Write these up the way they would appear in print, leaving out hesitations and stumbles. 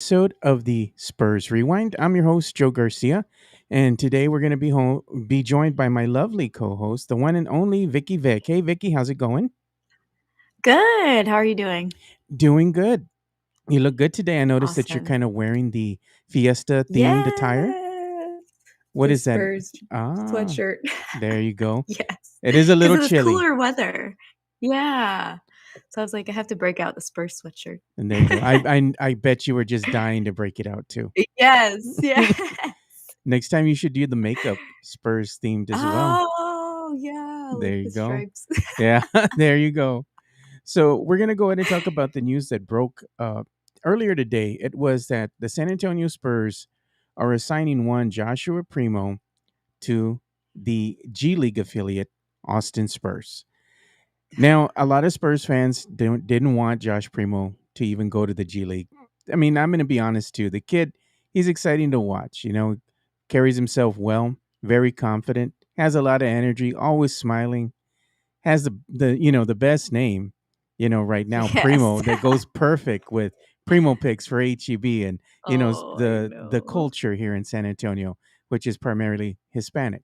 Episode of the Spurs Rewind. I'm your host, Joe Garcia, and today we're going to be joined by my lovely co-host, the one and only Vicky Vic. Hey, Vicky, how's it going? Good. How are you doing? Doing good. You look good today. I noticed that you're Awesome. kind of wearing the Fiesta themed attire. Yes. What The is that? Spurs Ah, sweatshirt. there you go. Yes. It is a Because little it was chilly. cooler weather. Yeah. So I was like, I have to break out the Spurs sweatshirt. And there you go. I bet you were just dying to break it out too. Yes. Yes. Next time you should do the makeup Spurs themed as well. Oh, yeah. There Like you the go. stripes. Yeah, there you go. So we're gonna go ahead and talk about the news that broke earlier today. It was that the San Antonio Spurs are assigning one Joshua Primo to the G League affiliate Austin Spurs. Now, a lot of Spurs fans didn't want Josh Primo to even go to the G League. I mean, I'm going to be honest too. The kid, he's exciting to watch. Carries himself well, very confident, has a lot of energy, always smiling, has the best name, right now, Yes. Primo, that goes perfect with Primo picks for HEB and Oh, I the know. culture here in San Antonio, which is primarily Hispanic.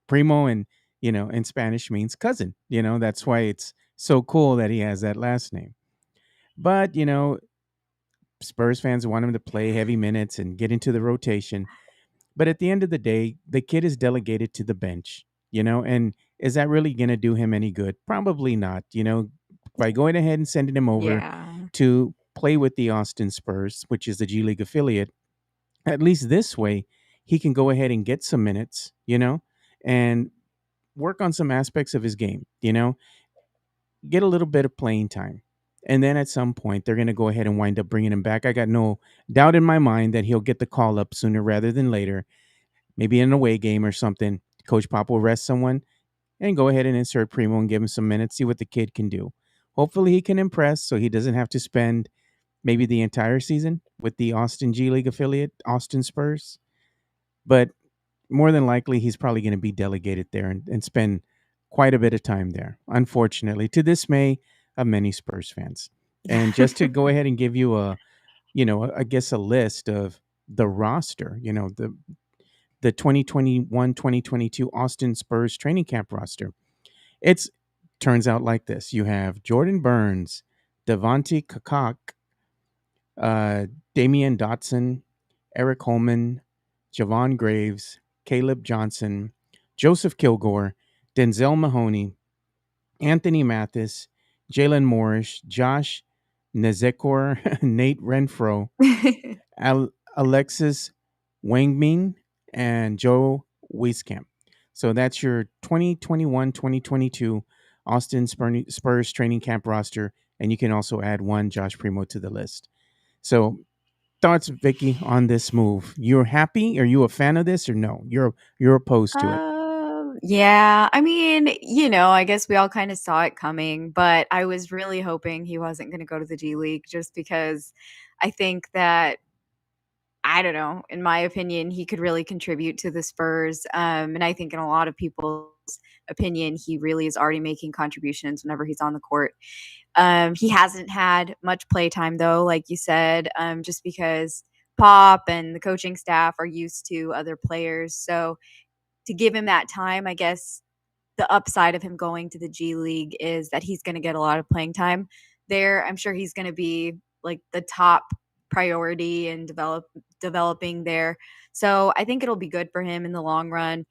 Primo and in Spanish means cousin. That's why it's so cool that he has that last name. But Spurs fans want him to play heavy minutes and get into the rotation, but at the end of the day, the kid is delegated to the bench, and is that really going to do him any good? Probably not, by going ahead and sending him over Yeah. to play with the Austin Spurs, which is the G League affiliate. At least this way, he can go ahead and get some minutes, and work on some aspects of his game, get a little bit of playing time. And then at some point, they're going to go ahead and wind up bringing him back. I got no doubt in my mind that he'll get the call up sooner rather than later, maybe in an away game or something. Coach Pop will rest someone and go ahead and insert Primo and give him some minutes, see what the kid can do. Hopefully, he can impress so he doesn't have to spend maybe the entire season with the Austin G League affiliate, Austin Spurs. But more than likely, he's probably going to be delegated there and spend quite a bit of time there, unfortunately, to dismay of many Spurs fans. And just to go ahead and give you I guess a list of the roster, the 2021-2022 Austin Spurs training camp roster. It's turns out like this. You have Jordan Burns, Devontae Kakak, uh, Damian Dotson, Eric Holman, Javon Graves, Caleb Johnson, Joseph Kilgore, Denzel Mahoney, Anthony Mathis, Jalen Morris, Josh Nezekor, Nate Renfro, Alexis Wangmin, and Joe Wieskamp. So that's your 2021-2022 Austin Spurs training camp roster, and you can also add one Josh Primo to the list. So thoughts, Vicky, on this move? You're happy? Are you a fan of this, or no? You're opposed to it. Yeah. I mean, I guess we all kind of saw it coming, but I was really hoping he wasn't going to go to the G League just because I think that I don't know, in my opinion, he could really contribute to the Spurs. And I think in a lot of people's opinion, he really is already making contributions whenever he's on the court. He hasn't had much play time though, like you said, just because Pop and the coaching staff are used to other players. So to give him that time, I guess the upside of him going to the G League is that he's going to get a lot of playing time there. I'm sure he's going to be like the top priority and developing there. So I think it'll be good for him in the long run.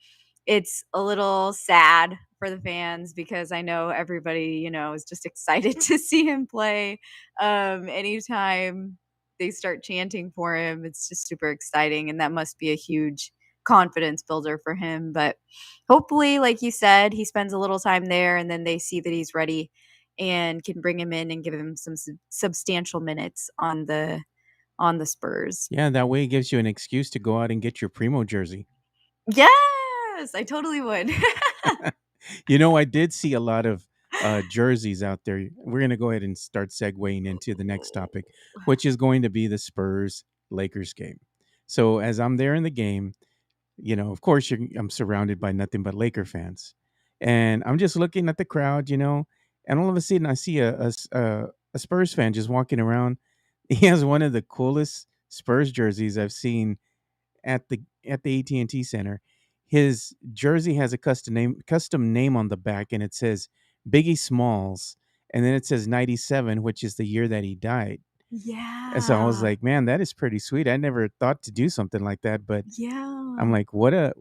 It's a little sad for the fans because I know everybody, is just excited to see him play. Anytime they start chanting for him, it's just super exciting, and that must be a huge confidence builder for him. But hopefully, like you said, he spends a little time there and then they see that he's ready and can bring him in and give him some substantial minutes on the Spurs. Yeah, that way it gives you an excuse to go out and get your Primo jersey. Yes, I totally would. I did see a lot of jerseys out there. We're going to go ahead and start segueing into the next topic, which is going to be the Spurs Lakers game. So as I'm there in the game, of course, I'm surrounded by nothing but Laker fans, and I'm just looking at the crowd, and all of a sudden I see a Spurs fan just walking around. He has one of the coolest Spurs jerseys I've seen at the AT&T Center. His jersey has a custom name on the back, and it says Biggie Smalls, and then it says 97, which is the year that he died. And so I was Yeah. like, man, that is pretty sweet. I never thought to do something like that, but I'm Yeah. like, what a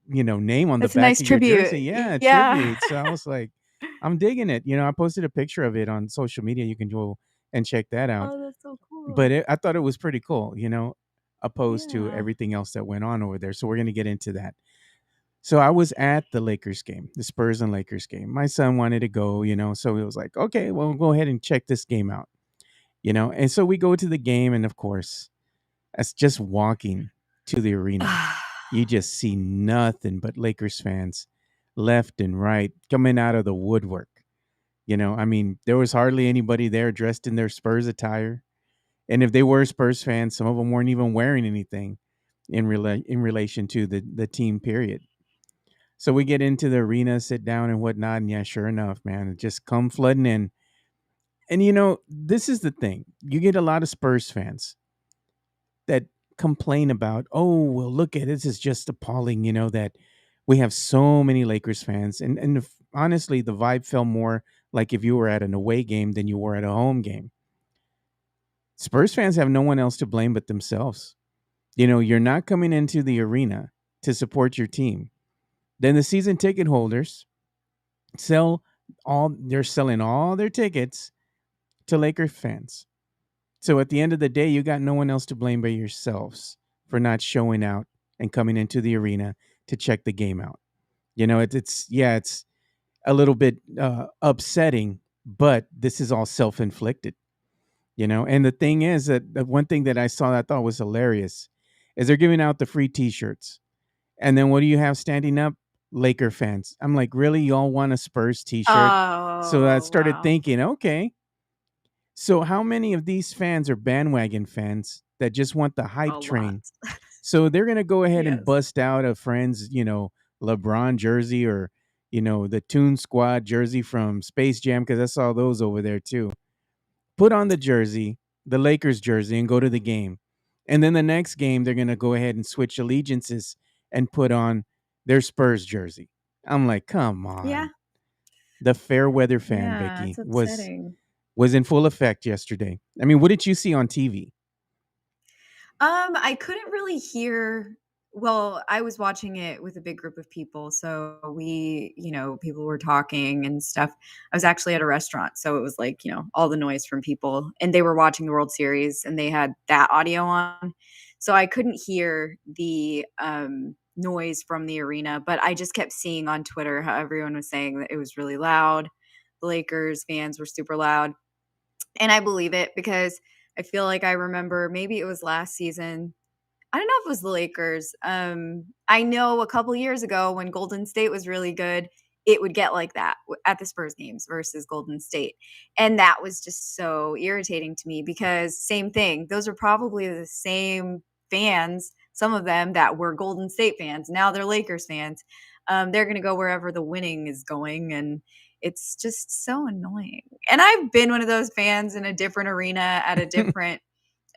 name on the That's a back nice of your tribute. jersey. Yeah, a Yeah. tribute. So I was like, I'm digging it. I posted a picture of it on social media. You can go and check that out. Oh, that's so But cool. I thought it was pretty cool, opposed to Yeah. everything else that went on over there. So we're going to get into that. So I was at the Lakers game, the Spurs and Lakers game. My son wanted to go, so he was like, okay, well, go ahead and check this game out, And so we go to the game, and of course, as just walking to the arena, you just see nothing but Lakers fans left and right coming out of the woodwork. I mean, there was hardly anybody there dressed in their Spurs attire. And if they were Spurs fans, some of them weren't even wearing anything in relation to the team period. So we get into the arena, sit down and whatnot, and yeah, sure enough, man, it just come flooding in. And this is the thing: you get a lot of Spurs fans that complain about, oh, well, look at this is just appalling, that we have so many Lakers fans, and honestly, the vibe felt more like if you were at an away game than you were at a home game. Spurs fans have no one else to blame but themselves. You're not coming into the arena to support your team. Then the season ticket holders they're selling all their tickets to Laker fans. So at the end of the day, you got no one else to blame but yourselves for not showing out and coming into the arena to check the game out. It's a little bit upsetting, but this is all self-inflicted. And the thing is that the one thing that I saw that I thought was hilarious is they're giving out the free T-shirts, and then what do you have standing up? Laker fans. I'm like, really, y'all want a Spurs T-shirt? So I Oh, started wow. thinking, okay, so how many of these fans are bandwagon fans that just want the A hype lot. train? So they're gonna go ahead and Yes. bust out a friend's, LeBron jersey, or the Toon Squad jersey from Space Jam, because I saw those over there too. Put on the jersey, the Lakers jersey, and go to the game. And then the next game, they're gonna go ahead and switch allegiances and put on their Spurs jersey. I'm like, come Yeah. on. The fair weather fan, Yeah, Becky, it's was upsetting. was in full effect yesterday. I mean, what did you see on TV? I couldn't really hear. Well, I was watching it with a big group of people, so people were talking and stuff. I was actually at a restaurant, so it was like, all the noise from people, and they were watching the World Series and they had that audio on. So I couldn't hear the noise from the arena, but I just kept seeing on Twitter how everyone was saying that it was really loud. The Lakers fans were super loud. And I believe it because I feel like I remember maybe it was last season. I don't know if it was the Lakers. I know a couple years ago when Golden State was really good, it would get like that at the Spurs games versus Golden State. And that was just so irritating to me because same thing. Those are probably the same fans, some of them that were Golden State fans. Now they're Lakers fans. They're going to go wherever the winning is going. And it's just so annoying. And I've been one of those fans in a different arena at a different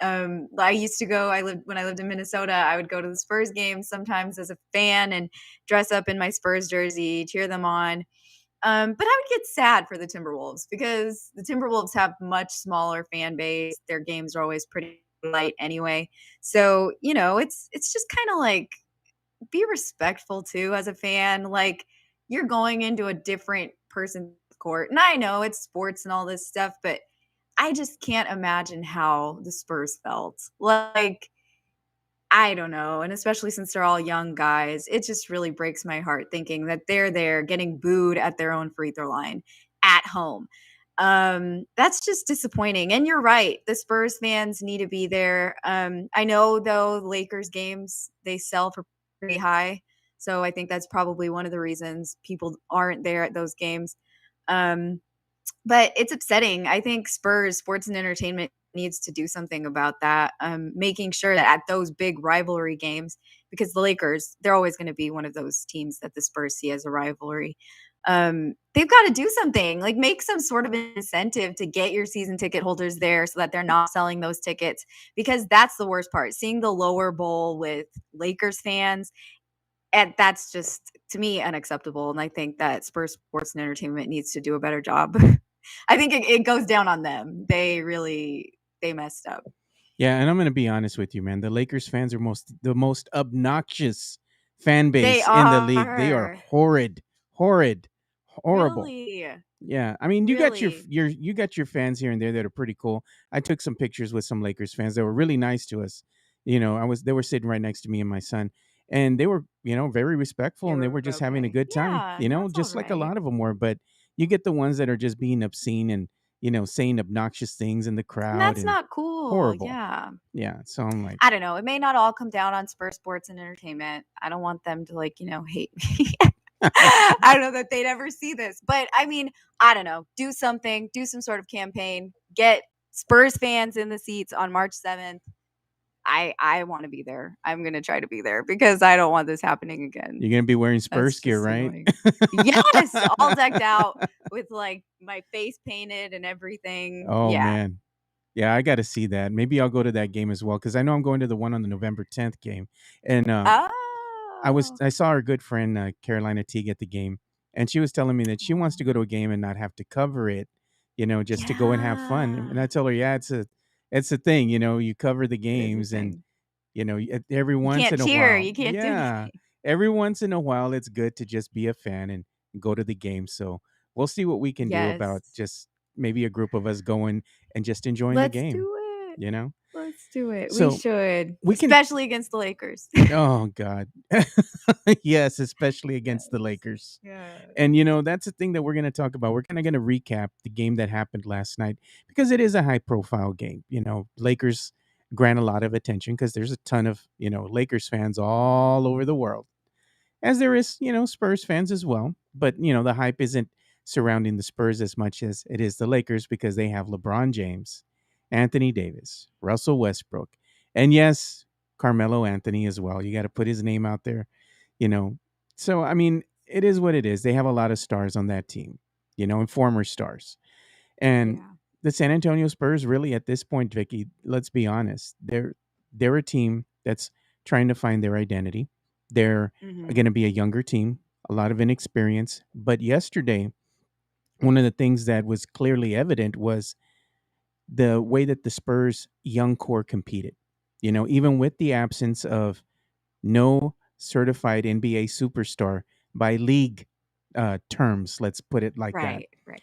I used to go, when I lived in Minnesota, I would go to the Spurs games sometimes as a fan and dress up in my Spurs jersey, cheer them on. But I would get sad for the Timberwolves because the Timberwolves have much smaller fan base. Their games are always pretty light anyway. So, it's just kind of like be respectful too as a fan. Like you're going into a different person's court. And I know it's sports and all this stuff, but I just can't imagine how the Spurs felt. Like, I don't know. And especially since they're all young guys, it just really breaks my heart thinking that they're there getting booed at their own free throw line at home. That's just disappointing. And you're right. The Spurs fans need to be there. I know though, Lakers games, they sell for pretty high. So I think that's probably one of the reasons people aren't there at those games. Um, but it's upsetting. I think Spurs Sports and Entertainment needs to do something about that, making sure that at those big rivalry games, because the Lakers, they're always going to be one of those teams that the Spurs see as a rivalry. They've got to do something, like make some sort of incentive to get your season ticket holders there so that they're not selling those tickets, because that's the worst part. Seeing the lower bowl with Lakers fans, and that's just, to me, unacceptable. And I think that Spurs Sports and Entertainment needs to do a better job. I think it goes down on them. They messed up. Yeah, and I'm going to be honest with you, man. The Lakers fans are the most obnoxious fan They base in the league. They are are. horrid, horrid, horrible. Really? Yeah, I mean, Really? you got your fans here and there that are pretty cool. I took some pictures with some Lakers fans that were really nice to us. They were sitting right next to me and my son, and they were very respectful, They and they were were just having a okay. good time. Yeah, that's all Just like a right. lot of them were. But you get the ones that are just being obscene and saying obnoxious things in the And crowd that's and not cool. horrible. Yeah. Yeah, so I'm like, I don't know. It may not all come down on Spurs Sports and Entertainment. I don't want them to, like, hate me. I don't know that they'd ever see this. But I mean, I don't know. Do something, do some sort of campaign, get Spurs fans in the seats on March 7th. I want to be there. I'm going to try to be there because I don't want this happening again. you're gonna be wearing Spurs That's gear, just right? annoying. Yes, all decked out with like my face painted and everything. Oh Yeah. man. Yeah, I got to see that. Maybe I'll go to that game as well because I know I'm going to the one on the November 10th game. And Oh. I saw our good friend Carolina Teague at the game, and she was telling me that she wants to Aw. go to a game and not have to cover it, just to go and have fun. And Yeah. I told her, yeah, it's a thing. You cover the It is a games, and thing. every You once can't in a cheer, while, you can't do yeah, anything. every once in a while, it's good to just be a fan and go to the game. So we'll see what we can do Yes. about just maybe a group of us going and just enjoying the Let's game. do it. You know, Let's do it. We so should, we can. especially against the Lakers. Oh God, yes, especially against the Yes. Lakers. Yes. And that's the thing that we're going to talk about. We're kind of going to recap the game that happened last night because it is a high profile game. Lakers grant a lot of attention because there's a ton of Lakers fans all over the world, as there is Spurs fans as well. But the hype isn't surrounding the Spurs as much as it is the Lakers because they have LeBron James, Anthony Davis, Russell Westbrook, and yes, Carmelo Anthony as well. You got to put his name out there, you know. So I mean, it is what it is. They have a lot of stars on that team, and former stars. And Yeah. the San Antonio Spurs, really, at this point, Vicky, let's be honest, they're a team that's trying to find their identity. They're Mhm. going to be a younger team, a lot of inexperience. But yesterday, one of the things that was clearly evident was the way that the Spurs young core competed. Even with the absence of no certified NBA superstar by league terms, let's put it like that. Right, right.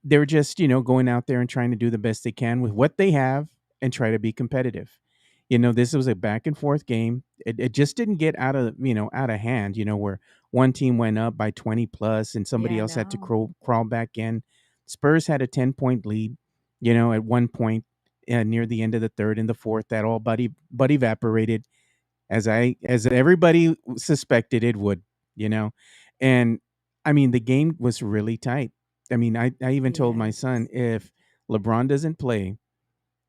They're just going out there and trying to do the best they can with what they have and try to be competitive. This was a back and forth game. It just didn't get out of hand, where one team went up by 20 plus and somebody Yeah, else had to no. crawl back in. Spurs had a 10-point lead, at one point near the end of the third and the fourth. That all but evaporated, as everybody suspected it would, you know. And I mean, the game was really tight. I mean, I even told my son, Yes. if LeBron doesn't play,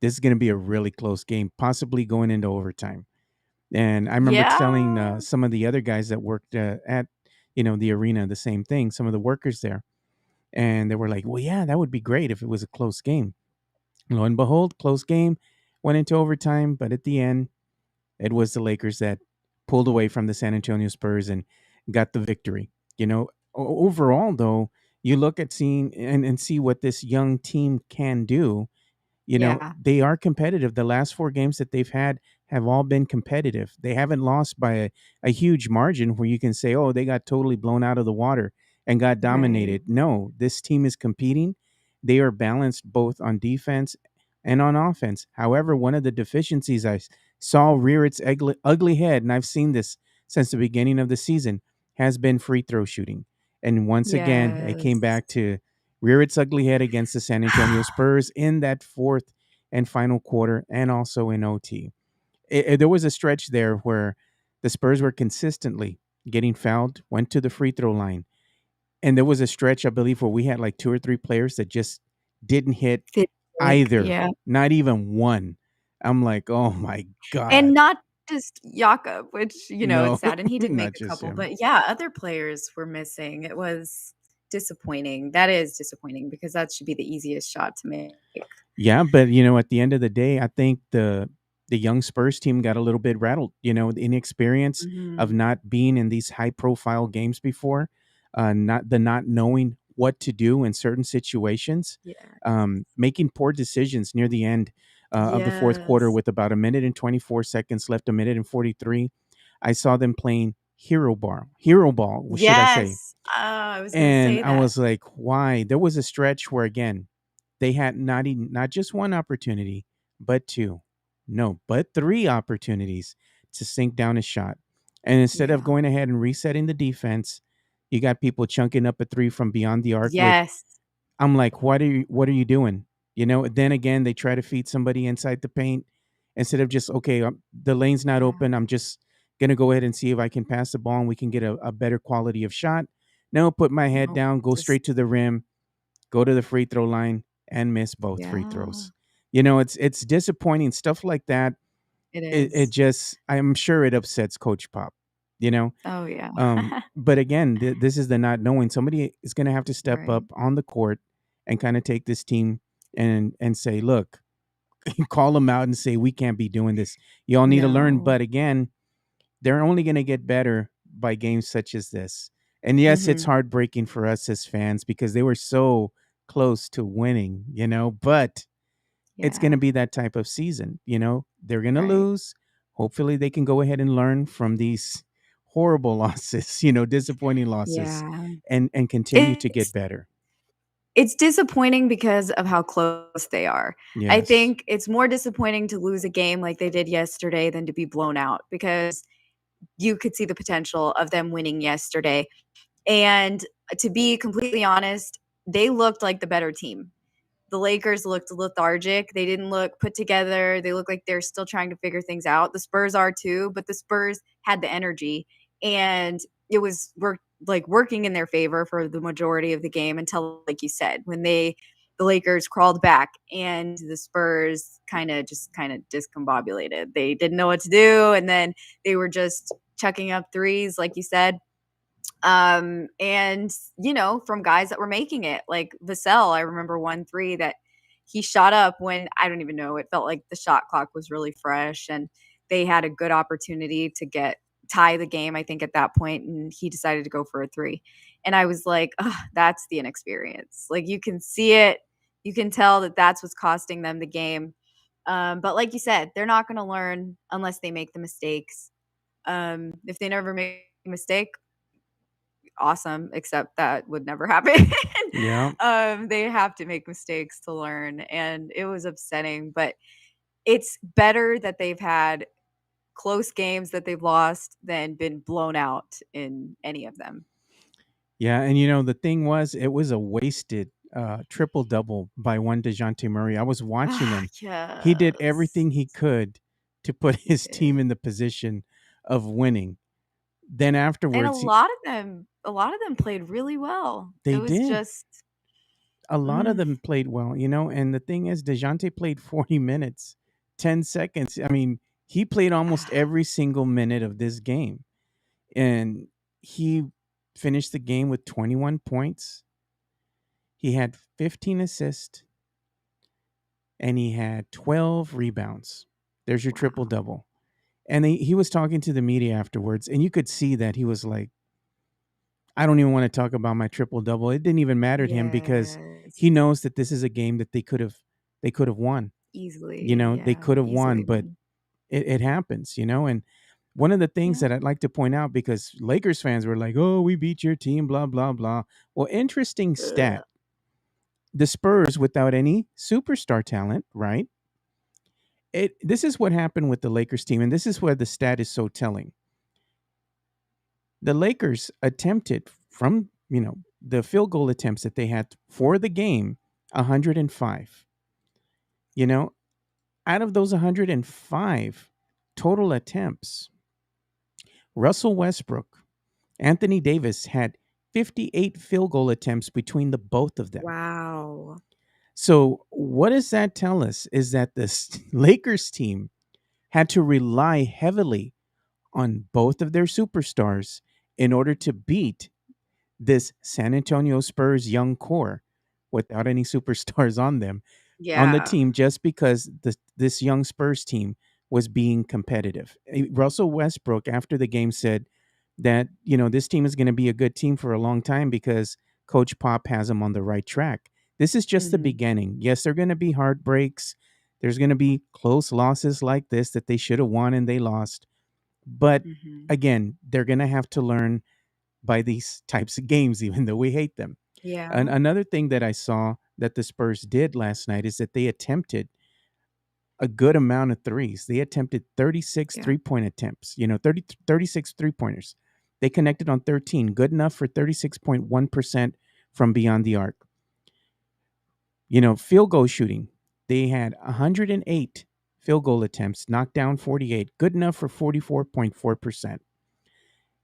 this is going to be a really close game, possibly going into overtime. And I remember telling Yeah. some of the other guys that worked at the arena the same thing, some of the workers there, and they were like, well, yeah, that would be great if it was a close game. Lo and behold, close game, went into overtime, but at the end, it was the Lakers that pulled away from the San Antonio Spurs and got the victory. Overall, though, you look at seeing and see what this young team can do. Yeah. They are competitive. The last four games that they've had have all been competitive. They haven't lost by a huge margin where you can say, oh, they got totally blown out of the water and got Right. dominated. No, this team is competing. They are balanced both on defense and on offense. However, one of the deficiencies saw rear its ugly head, and I've seen this since the beginning of the season, has been free throw shooting. And once again, it came Yes. back to rear its ugly head against the San Antonio Spurs in that fourth and final quarter and also in OT. There was a stretch there where the Spurs were consistently getting fouled, went to the free throw line. And there was a stretch, I believe, where we had like two or three players that just didn't hit Did like, either, yeah. not even one. I'm like, oh my And God. not just Jakob, which, No, it's sad, and he did make not a just couple, him. but yeah, other players were missing. It was disappointing. That is disappointing because that should be the easiest shot to make. Yeah, but at the end of the day, I think the young Spurs team got a little bit rattled. The inexperience of Mhm. not being in these high profile games before, not knowing what to do in certain situations, Yeah. making poor decisions near the end of the fourth quarter Yes. with about a minute and 24 seconds left, a minute and 43. I saw them playing hero ball. What should I say? Yes. I was gonna And say I that. was like, why? There was a stretch where again they had not just one opportunity, but two. No, but three opportunities to sink down a shot. And instead of Yeah. going ahead and resetting the defense, you got people chunking up a three from beyond the arc with Yes. I'm like, what are you doing? Then again, they try to feed somebody inside the paint instead of just okay, the lane's not Yeah. open. I'm just gonna go ahead and see if I can pass the ball and we can get a better quality of shot. No, put my head Nope. down, go Just straight to the rim, go to the free throw line and miss both free yeah. throws. It's disappointing stuff like that. It It is. just I'm sure it upsets Coach Pop. You know, Oh, yeah. but again, this is the not knowing. Somebody is going to have to step Right. up on the court and kind of take this team and say, look, call them out and say we can't be doing this. Y'all need to learn. No. But again, they're only going to get better by games such as this. And yes, it's Mhm. heartbreaking for us as fans because they were so close to winning, but it's going Yeah. to be that type of season, they're going to Right. lose. Hopefully they can go ahead and learn from these horrible losses, disappointing losses Yeah. and continue to get It's better. it's disappointing because of how close they are. I Yes. think it's more disappointing to lose a game like they did yesterday than to be blown out because you could see the potential of them winning yesterday. And to be completely honest, they looked like the better team. The Lakers looked lethargic. They didn't look put together. They look like they're still trying to figure things out. The Spurs are too, but the Spurs had the energy and it was working in their favor for the majority of the game until, like you said, when the Lakers crawled back and the Spurs kind of discombobulated. They didn't know what to do, and then they were just chucking up threes, like you said, and from guys that were making it, like Vassell. I remember one three that he shot up when I don't even know. It felt like the shot clock was really fresh, and they had a good opportunity to tie the game. I think at that point, and he decided to go for a three, and I was like, "Ugh, that's the inexperience." Like you can see it, you can tell that that's what's costing them the game. But like you said, they're not going to learn unless they make the mistakes. If they never make a mistake, awesome, except that would never happen. Yeah. They have to make mistakes to learn, and it was upsetting, but it's better that they've had close games that they've lost than been blown out in any of them. Yeah, and the thing was, it was a wasted triple double by one Dejounte Murray. I was watching Ah, him. He did yes. everything he could to put He his did. team in the position of winning. Then And afterwards, a lot of them played really well. It they was did. just A lot of mm, them played well, and the thing is, Dejounte played 40 minutes, 10 seconds. I mean, he played almost ah, every single minute of this game, and he finished the game with 21 points. He had 15 assists, and he had 12 rebounds. There's your triple wow. double. And he was talking to the media afterwards, and you could see that he was like, I don't even want to talk about my triple double. It didn't even matter to him because Yes. he knows that this is a game that they could have won. Easily, They yeah, could have won, easily but won. it happens, and one of the things Yeah. that I'd like to point out because Lakers fans were like, "Oh, we beat your team," blah blah blah. Well, interesting stat: Ugh. the Spurs without any superstar talent, right? This is what happened with the Lakers team, and this is where the stat is so telling. The Lakers attempted from the field goal attempts that they had for the game 105. You know, out of those 105 total attempts, Russell Westbrook, Anthony Davis had 58 field goal attempts between the both of them. Wow. So, what does that tell us is that this Lakers team had to rely heavily on both of their superstars in order to beat this San Antonio Spurs young core without any superstars on the Yeah. team just because this young Spurs team was being competitive. Russell Westbrook after the game said that this team is going to be a good team for a long time because Coach Pop has them on the right track. This is just the Mhm. beginning. Yes, there are going to be heartbreaks. There's going to be close losses like this that they should have won and they lost. But Mhm. again, they're going to have to learn by these types of games, even though we hate them. And Yeah. another thing that I saw that the Spurs did last night is that they attempted a good amount of threes. They attempted 36 Yeah. three-point attempts, 36 three-pointers. They connected on 13, good enough for 36.1% from beyond the arc. Field goal shooting. They had 108 field goal attempts, knocked down 48, good enough for 44.4%.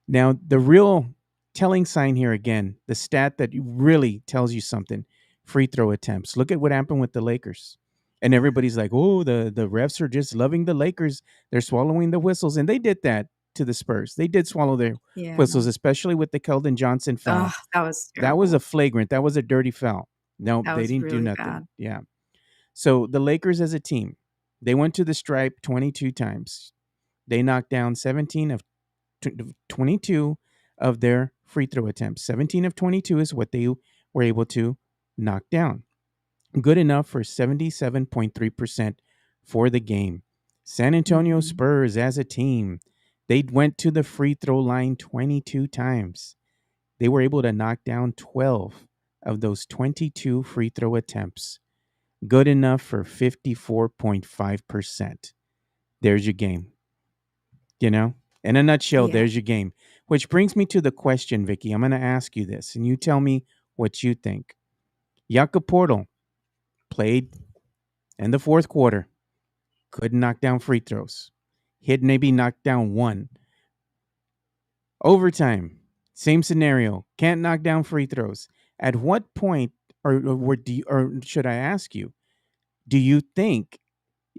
Now, the real telling sign here again, the stat that really tells you something, free throw attempts. Look at what happened with the Lakers. And everybody's like, oh, the refs are just loving the Lakers. They're swallowing the whistles. And they did that to the Spurs. They did swallow their Yeah. whistles, especially with the Keldon Johnson Oh, foul. that was That was a terrible. flagrant. That was a dirty foul. No, That they was didn't do really nothing. bad. Yeah. So the Lakers as a team, they went to the stripe 22 times. They knocked down 17 of 22 of their free throw attempts. 17 of 22 is what they were able to knock down. Good enough for 77.3% for the game. San Antonio Mhm. Spurs as a team, they went to the free throw line 22 times. They were able to knock down 12 of those 22 free throw attempts. Good enough for 54.5%. There's your game. You know, in a nutshell, Yeah. there's your game. Which brings me to the question, Vicky. I'm going to ask you this, and you tell me what you think. Jakob Portal played in the fourth quarter, couldn't knock down free throws, hit maybe knocked down one. Overtime, same scenario, can't knock down free throws. At what point, or should I ask you, do you think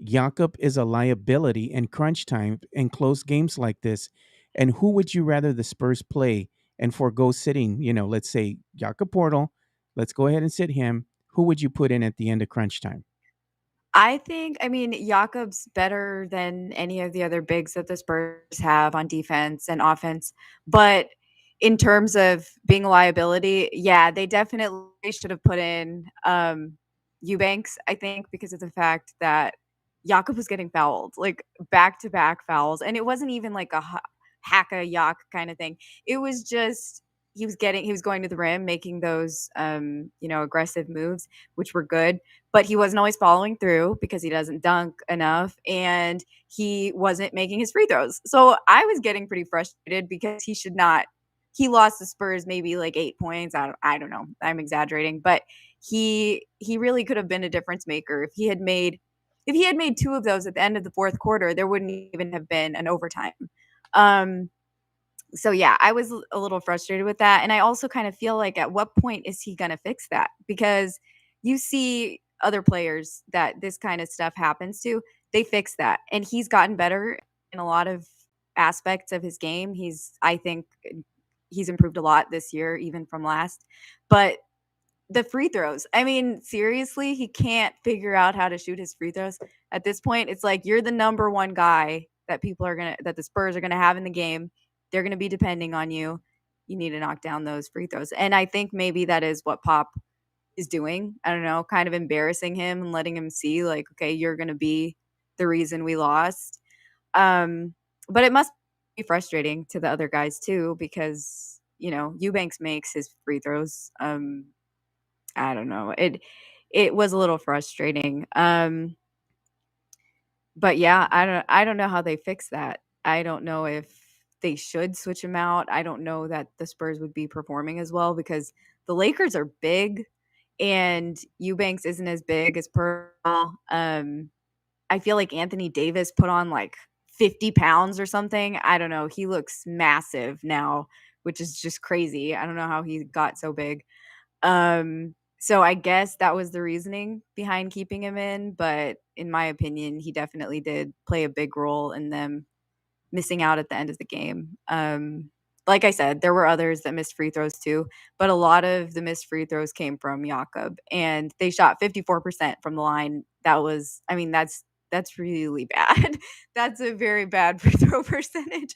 Jakob is a liability in crunch time in close games like this? And who would you rather the Spurs play and forego sitting? Let's say Jakob Portal. Let's go ahead and sit him. Who would you put in at the end of crunch time? I mean, Jakob's better than any of the other bigs that the Spurs have on defense and offense, but in terms of being a liability, yeah, they definitely should have put in, Eubanks, I think, because of the fact that Jakob was getting fouled, like, back-to-back fouls, and it wasn't even like a hack a Yak kinda thing. It was just he was going to the rim, making those, aggressive moves, which were good, but he wasn't always following through because he doesn't dunk enough and he wasn't making his free throws. So I was getting pretty frustrated because he lost the Spurs maybe like 8 points. I don't know. I'm exaggerating, but he really could have been a difference maker if he had made 2 of those at the end of the fourth quarter, there wouldn't even have been an overtime. Um so yeah, I was a little frustrated with that, and I also kind of feel like at what point is he gonna fix that? Because you see other players that this kind of stuff happens to, they fix that, and he's gotten better in a lot of aspects of his game. I think he's improved a lot this year, even from last. But the free throws, I mean, seriously, he can't figure out how to shoot his free throws. At this point, it's like you're the number one guy that the Spurs are gonna have in the game. They're gonna be depending on you. You need to knock down those free throws. And I think maybe that is what Pop is doing. I don't know, kind of embarrassing him and letting him see like, okay, you're gonna be the reason we lost. Um, but it must be frustrating to the other guys too, because Eubanks makes his free throws. I don't know. It was a little frustrating. But yeah, I don't know how they fix that. I don't know if they should switch him out. I don't know that the Spurs would be performing as well because the Lakers are big and Eubanks isn't as big as Pearl. I feel like Anthony Davis put on like 50 pounds or something. I don't know. He looks massive now, which is just crazy. I don't know how he got so big. So I guess that was the reasoning behind keeping him in, but in my opinion, he definitely did play a big role in them missing out at the end of the game. like I said, there were others that missed free throws too, but a lot of the missed free throws came from Jakob, and they shot 54% from the line. That was, I mean, that's really bad. That's a very bad free throw percentage.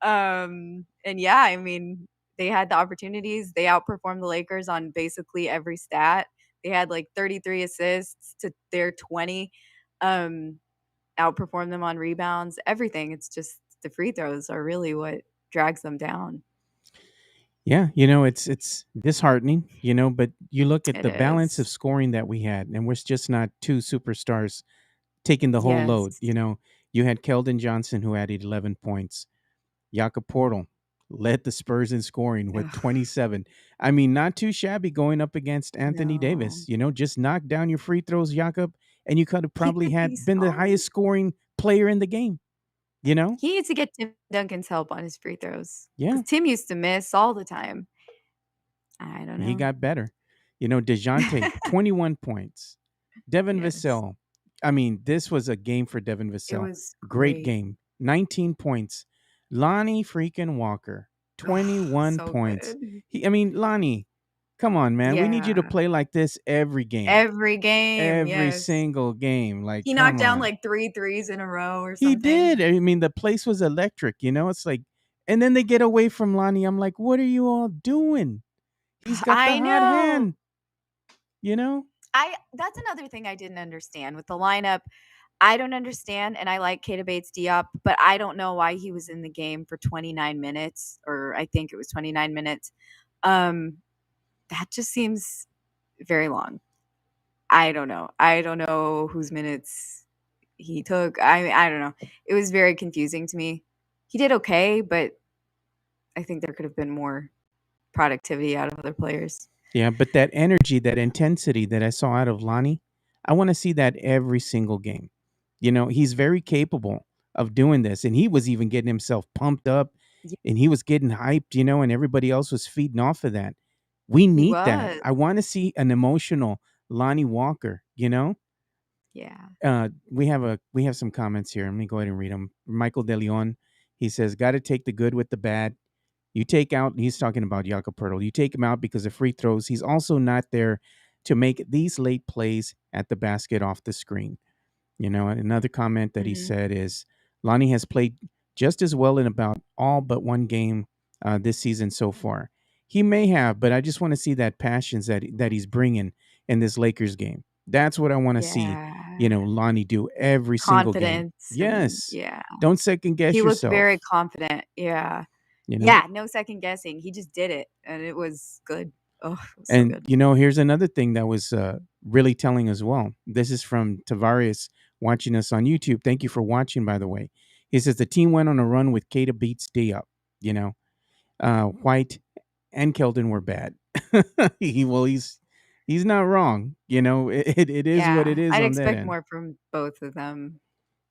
And yeah, I mean, they had the opportunities. They outperformed the Lakers on basically every stat. They had like 33 assists to their 20. Um, Outperformed them on rebounds, everything. It's just the free throws are really what drags them down. Yeah, it's disheartening, but you look at It the balance of is. scoring that we had, and we're just not two superstars taking the whole load. Yes. You had Keldon Johnson who added 11 points. Jakob Portal led the Spurs in scoring with Ugh, 27. I mean, not too shabby going up against Anthony no. Davis. Just knock down your free throws, Jakob, and you could have He probably could be had been the solid. highest scoring player in the game. You know? He needs to get Tim Duncan's help on his free throws Yeah, because Tim used to miss all the time. I don't he know. got better. DeJounte, 21 points. Devin Yes. Vassell. I mean, this was a game for Devin It Vassell. was Great great. game. 19 points. Lonnie freaking Walker, Ugh, 21 so points. good. Lonnie, come on, man. We need you to Yeah. play like this every game, Every game, every yes. single game. Like, He knocked come down, on. like, 3 threes in a row or He something. did. I mean, the place was electric. It's like, and then they get away from Lonnie. I'm like, what are you all doing? He's got the I hot know. hand, you know? I That's another thing I didn't understand with the lineup. I don't understand, and I like Keita Bates-Diop, but I don't know why he was in the game for 29 minutes, or I think it was 29 minutes. Um, that just seems very long. I don't know. I don't know whose minutes he took. I don't know. It was very confusing to me. He did okay, but I think there could have been more productivity out of other players. Yeah, but that energy, that intensity that I saw out of Lonnie, I want to see that every single game. He's very capable of doing this. And he was even getting himself pumped up Yeah, and he was getting hyped, and everybody else was feeding off of that. We he need that. was. I want to see an emotional Lonnie Walker. Yeah. We have some comments here. Let me go ahead and read them. Michael De Leon, he says, got to take the good with the bad. You take out, he's talking about Jakob Pertl. You take him out because of free throws. He's also not there to make these late plays at the basket off the screen. Another comment that he Mhm. said is Lonnie has played just as well in about all but one game this season so far. He may have, but I just want to see that passions that he's bringing in this Lakers game. That's what I want to see. Yeah. Lonnie do every single game. Confidence and Yes, yeah. don't second He guess looked very yourself. confident. Yeah. You know, Yeah, no second guessing. He just did it, and it was good. Oh, it was so And good. here's another thing that was really telling as well. This is from Tavares watching us on YouTube. Thank you for watching, by the way. He says the team went on a run with Kata beats D up. White and Keldon were bad. He's not wrong. It is what it Yeah, is I'd on that expect end. more from both of them.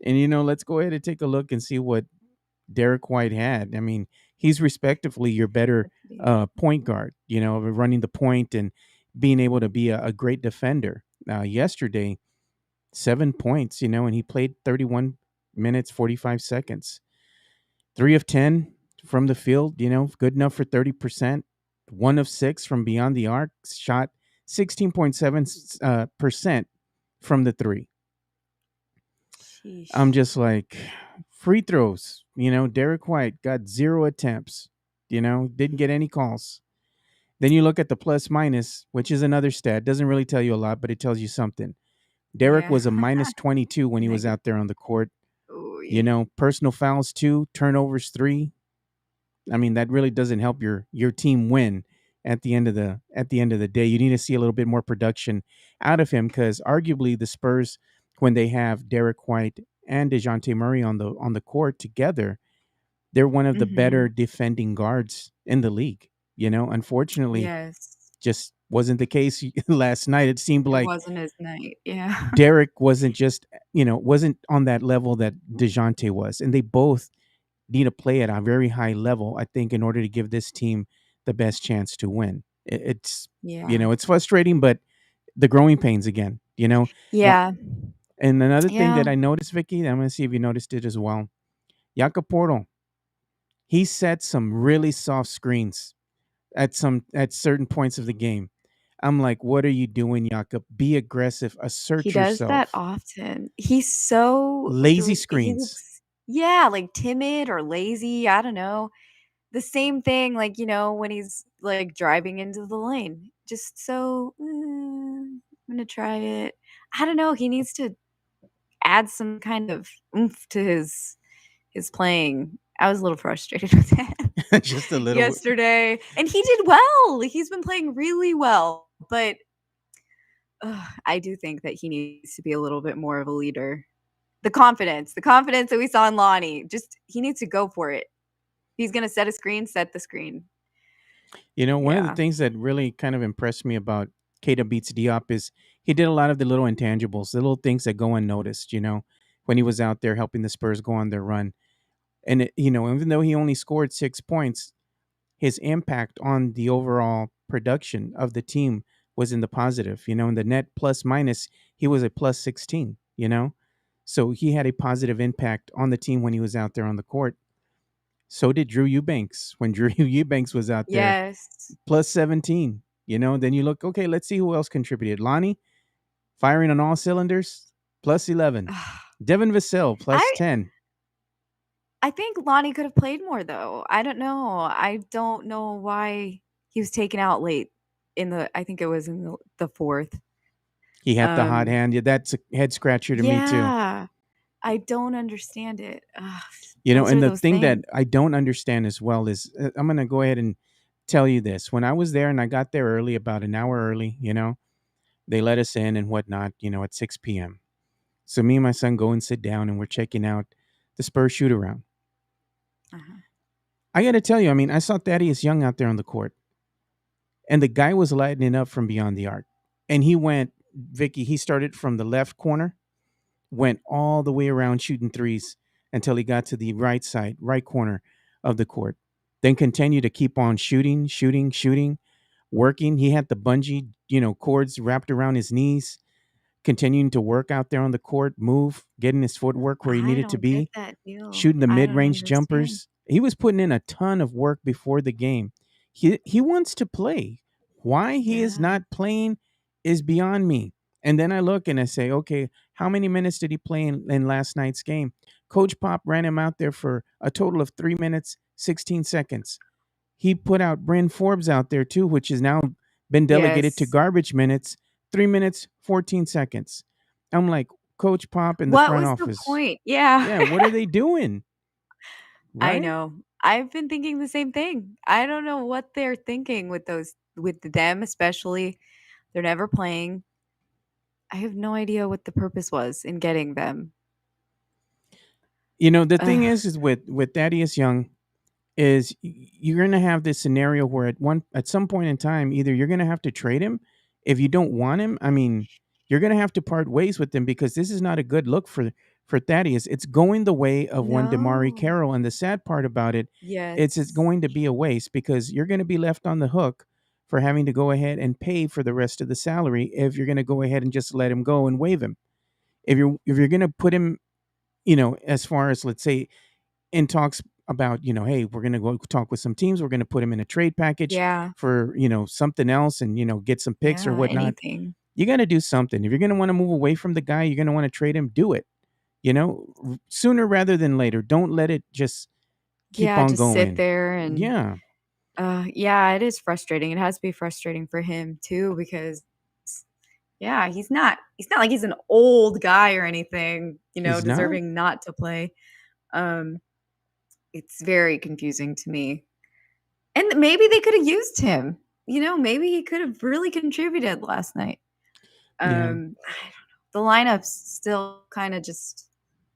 And let's go ahead and take a look and see what Derek White had. I mean, he's respectively your better point guard, running the point and being able to be a great defender. Yesterday, 7 points, and he played 31 minutes, 45 seconds. 3 of 10 from the field, good enough for 30%. 1 of 6 from beyond the arc, shot 16.7% from the three. I'm Sheesh. just like free throws. Derek White got 0 attempts. Didn't get any calls. Then you look at the plus minus, which is another stat. Doesn't really tell you a lot, but it tells you something. Derek Yeah. was a minus 22 when he was Negative. out there on the court. Ooh. Personal fouls 2, turnovers 3. I mean, that really doesn't help your team win at the end of the day. You need to see a little bit more production out of him because arguably the Spurs, when they have Derek White and DeJounte Murray on the court together, they're one of the better Mhm. defending guards in the league. Unfortunately, Yes. just wasn't the case last night. It seemed It like wasn't his night. Yeah. Derek wasn't on that level that DeJounte was, and they both need to play at a very high level, I think, in order to give this team the best chance to win. It's Yeah. it's frustrating, but the growing pains again. Uh, Yeah. and another thing Yeah. that I noticed, Vicky, I'm going to see if you noticed it as well. Jakob Portal, He set some really soft screens at certain points of the game. I'm like, what are you doing, Jakob? Be aggressive, He assert does that yourself. often. He's so Lazy like he screens. looks yeah, like timid or lazy, I don't know. The same thing, like, when he's, like, driving into the lane. Just so, I'm gonna try it." I don't know, he needs to add some kind of oomph to his playing. I was a little frustrated with him Just a little. yesterday, and he did well. He's been playing really well, but, I do think that he needs to be a little bit more of a leader. The confidence that we saw in Lonnie, just he needs to go for it. He's gonna set a screen, set the screen. One of the Yeah. things that really kind of impressed me about Keita Beats Diop is he did a lot of the little intangibles, the little things that go unnoticed, when he was out there helping the Spurs go on their run. And, even though he only scored 6 points, his impact on the overall production of the team was in the positive. In the net plus minus, he was a plus 16. So he had a positive impact on the team when he was out there on the court. So did Drew Eubanks when Drew Eubanks was out there, Yes. plus 17. Then you look, okay, let's see who else contributed. Lonnie, firing on all cylinders, plus 11. Devin Vassell, plus I 10. I think Lonnie could have played more though. I don't know. I don't know why he was taken out late in the I think it was in the 4th. He had the hot Um, hand. Yeah, that's a head scratcher to me, too. yeah. I don't understand it. Ugh, those And are the those thing that things. I don't understand as well is I'm going to go ahead and tell you this. When I was there and I got there early, about an hour early, they let us in and whatnot, at 6 p.m. So me and my son go and sit down and we're checking out the Spurs shoot around. Uh-huh. I got to tell you, I mean, I saw Thaddeus Young out there on the court and the guy was lighting it up from beyond the arc. And he went, Vicky, he started from the left corner, went all the way around shooting threes until he got to the right side, right corner of the court. Then continued to keep on shooting, shooting, shooting, working. He had the bungee, cords wrapped around his knees, continuing to work out there on the court, move, getting his footwork where he I needed to don't get be, that deal. shooting the I don't mid-range understand. jumpers. He was putting in a ton of work before the game. He wants to play. Why he is Yeah. not playing is beyond me. And then I look and I say, okay, how many minutes did he play in last night's game? Coach Pop ran him out there for a total of 3 minutes, 16 seconds. He put out Bryn Forbes out there too, which has now been delegated to Yes. garbage minutes, 3 minutes, 14 seconds. I'm like, Coach Pop in the What front was the office. point? Yeah. Yeah, what are they doing? I Right? know. I've been thinking the same thing. I don't know what they're thinking with them especially. They're never playing. I have no idea what the purpose was in getting them. The thing Ugh, is with Thaddeus Young is you're going to have this scenario where at some point in time either you're going to have to trade him if you don't want him. I mean, you're going to have to part ways with him because this is not a good look for Thaddeus. It's going the way of one Damari no. Carroll, and the sad part about it, it's Yes. going to be a waste because you're going to be left on the hook for having to go ahead and pay for the rest of the salary if you're going to go ahead and just let him go and waive him. If you're going to put him, as far as, let's say, in talks about, hey, we're going to go talk with some teams, we're going to put him in a trade package Yeah. for, something else, and get some picks or Yeah, whatnot. anything. You got to do something. If you're going to want to move away from the guy, you're going to want to trade him, do it, sooner rather than later. Don't let it just keep Yeah, on just sit going. there and Yeah, yeah, it is frustrating. It has to be frustrating for him too because yeah, he's not like he's an old guy or anything, he's not. deserving not to play. Um it's very confusing to me. And maybe they could have used him. Maybe he could have really contributed last night. Yeah, I don't know. The lineup's still kind of just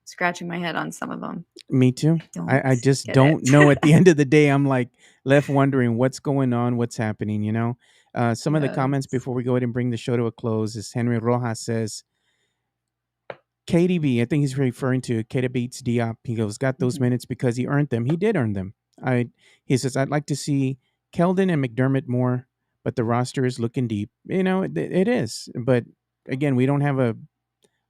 scratching my head on some of them. me too. I don't I just get it. don't know. At the end of the day, I'm like left wondering what's going on, what's happening. Some of the comments Yes. before we go ahead and bring the show to a close is Henry Rojas says, KDB, I think he's referring to Kata Beats Diop. He goes, got those Mhm. minutes because he earned them. He did earn them. He says, I'd like to see Keldon and McDermott more, but the roster is looking deep. It is. But again, we don't have a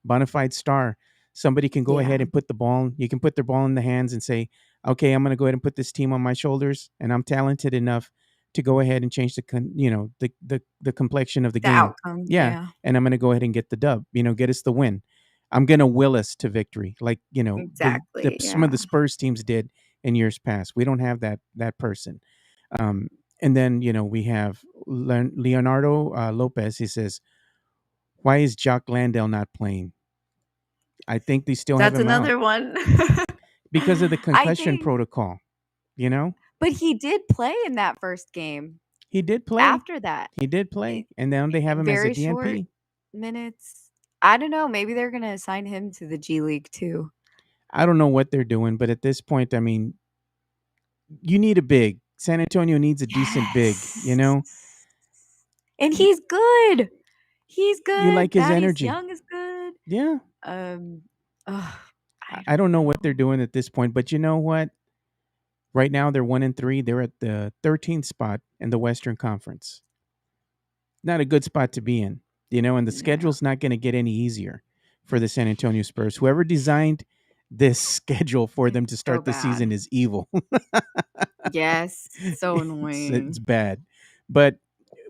bona fide star. somebody can go Yeah, ahead and put the ball, you can put their ball in the hands and say, okay, I'm going to go ahead and put this team on my shoulders, and I'm talented enough to go ahead and change the complexion of the the game. outcome, Yeah, yeah, and I'm going to go ahead and get the dub, get us the win. I'm going to will us to victory, like exactly, some of yeah. the Spurs teams did in years past. We don't have that person. Um, and then we have Leonardo Lopez. He says, "Why is Jock Landale not playing? I think they still have That's him out another one. because of the I concussion think protocol." You know, but he did play in that first game he did play. after that. He did Eh, play, and now they have him as a very short DNP. minutes. I don't know, maybe they're gonna assign him to the G League too. I don't know what they're doing, but at this point, I mean, you need a big. San Antonio needs a decent big. Yes. And Y- he's good. He's you good. like his Thaddeus energy. Young is good. Yeah, Um, ugh, I I don't don't know what they're know. doing at this point, but you know what? Right now, they're 1-3. They're at the 13th spot in the Western Conference. Not a good spot to be in, and the No, schedule's not going to get any easier for the San Antonio Spurs. Whoever designed this schedule for them it's to so start the season bad. is evil. Yes, so It's annoying. bad. But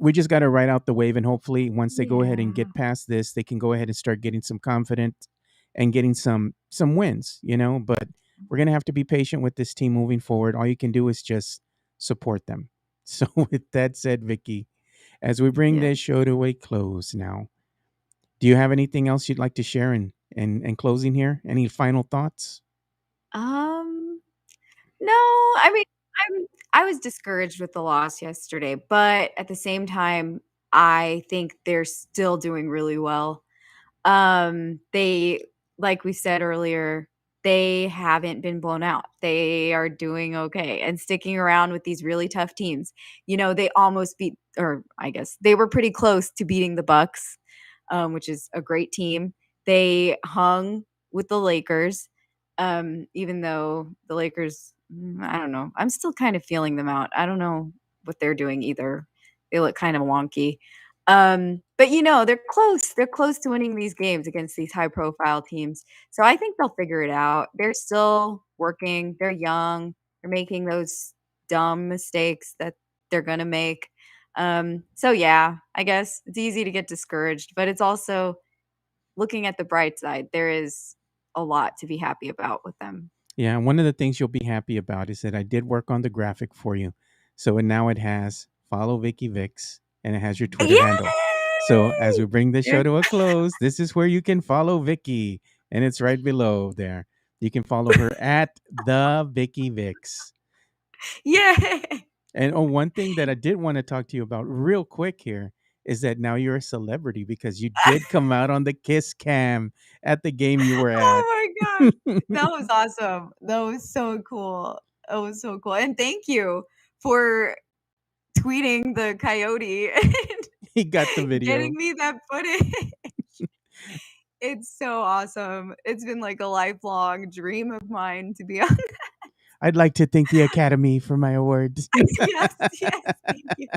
we just got to ride out the wave. And hopefully, once they go ahead and Yeah. get past this, they can go ahead and start getting some confidence and getting some wins. But we're going to have to be patient with this team moving forward. All you can do is just support them. So, with that said, Vicky, as we bring Yeah. this show to a close now, do you have anything else you'd like to share in closing here? Any final thoughts? Um, no, I mean, I was discouraged with the loss yesterday, but at the same time, I think they're still doing really well. They like we said earlier, they haven't been blown out. They are doing okay and sticking around with these really tough teams. They almost beat, or I guess they were pretty close to beating the Bucks, which is a great team. They hung with the Lakers, even though the Lakers, I don't know. I'm still kind of feeling them out. I don't know what they're doing either. They look kind of wonky. But they're close. They're close to winning these games against these high profile teams. So I think they'll figure it out. They're still working. They're young. They're making those dumb mistakes that they're going to make. So yeah, I guess it's easy to get discouraged, but it's also looking at the bright side. There is a lot to be happy about with them. Yeah, one of the things you'll be happy about is that I did work on the graphic for you. So now it has follow Vicky Vix and it has your Twitter handle. So as we Yay! bring the show There to a close, this is where you can follow Vicky, and it's right below there. You can follow her at the Vicky Vix. Yay! And one thing that I did want to talk to you about real quick here is that now you're a celebrity because you did come out on the Kiss Cam at the game you were at. Oh my gosh. That was awesome. That was so cool. That was so cool. And thank you for tweeting the coyote He got the and getting video. me that footage. It's so awesome. It's been like a lifelong dream of mine to be on. I'd like to thank the Academy for my awards. Yes, yes. Thank you.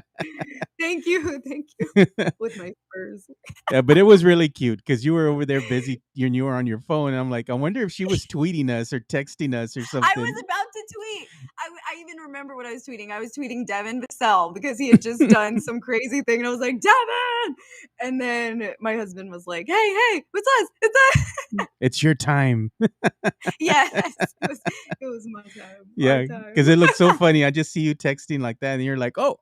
Thank you. Thank you. With my Spurs. Yeah, but it was really cute because you were over there busy. You were on your phone, and I'm like, I wonder if she was tweeting us or texting us or I was something. about to tweet. I even remember what I was tweeting. I was tweeting Devin Vassell because he had just done some crazy thing, and I was like, Devin! And then my husband was like, hey, what's us? It's us. It's your time. Yes, it was my time. Our Yeah, time. because it looks so funny. I just see you texting like that, and you're like, oh,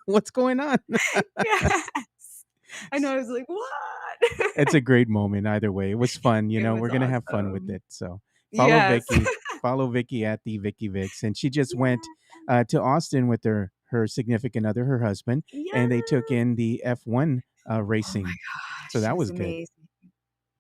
what's going on? Yes. I know. I was like, what? It's a great moment either way. It was fun. It was We're gonna have fun with awesome. it. So follow Yes. Vicky. Follow Vicky at the Vicky Vix, and she just went Yeah. to Austin with her significant other, her husband, and they took Yes. in the F1 Oh my racing. So gosh, it that was was good. amazing.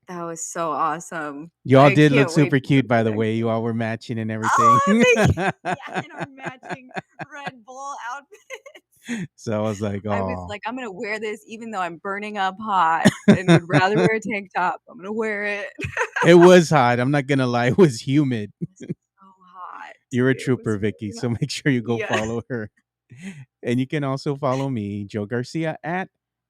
That was so awesome. You all I did look can't wait super to go cute, to by the that way. You game. all were matching and everything. Oh, thank you. Yeah, in our matching Red Bull outfits. So I was like, I was oh, like, "I'm gonna wear this even though I'm burning up hot and would rather wear a tank top. I'm gonna wear it." it was hot. I'm not gonna lie, it was humid. It was so hot. You're a It trooper, was Vicky. really So hot. make sure you go Yeah. follow her. And you can also follow me, Joe Garcia, at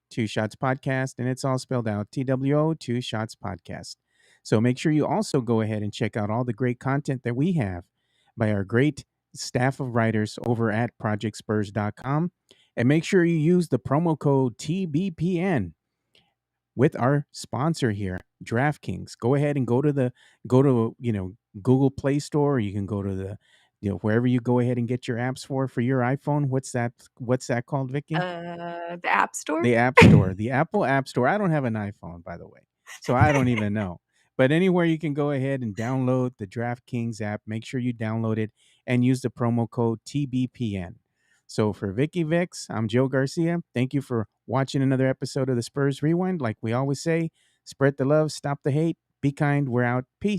Two Shots Podcast. And it's all spelled out TWO, Two Shots Podcast. So make sure you also go ahead and check out all the great content that we have by our great staff of writers over at projectspurs.com. And make sure you use the promo code TBPN with our sponsor here, DraftKings. Go ahead and go to Google Play Store. Or you can go to the wherever you go ahead and get your apps for your iPhone. What's that called, Vicky? The App Store? The App Store, the Apple App Store. I don't have an iPhone, by the way, so I don't even know. But anywhere you can go ahead and download the DraftKings app, make sure you download it and use the promo code TBPN. So for Vicky Vix, I'm Joe Garcia. Thank you for watching another episode of the Spurs Rewind. Like we always say, spread the love, stop the hate, be kind. We're out. Peace.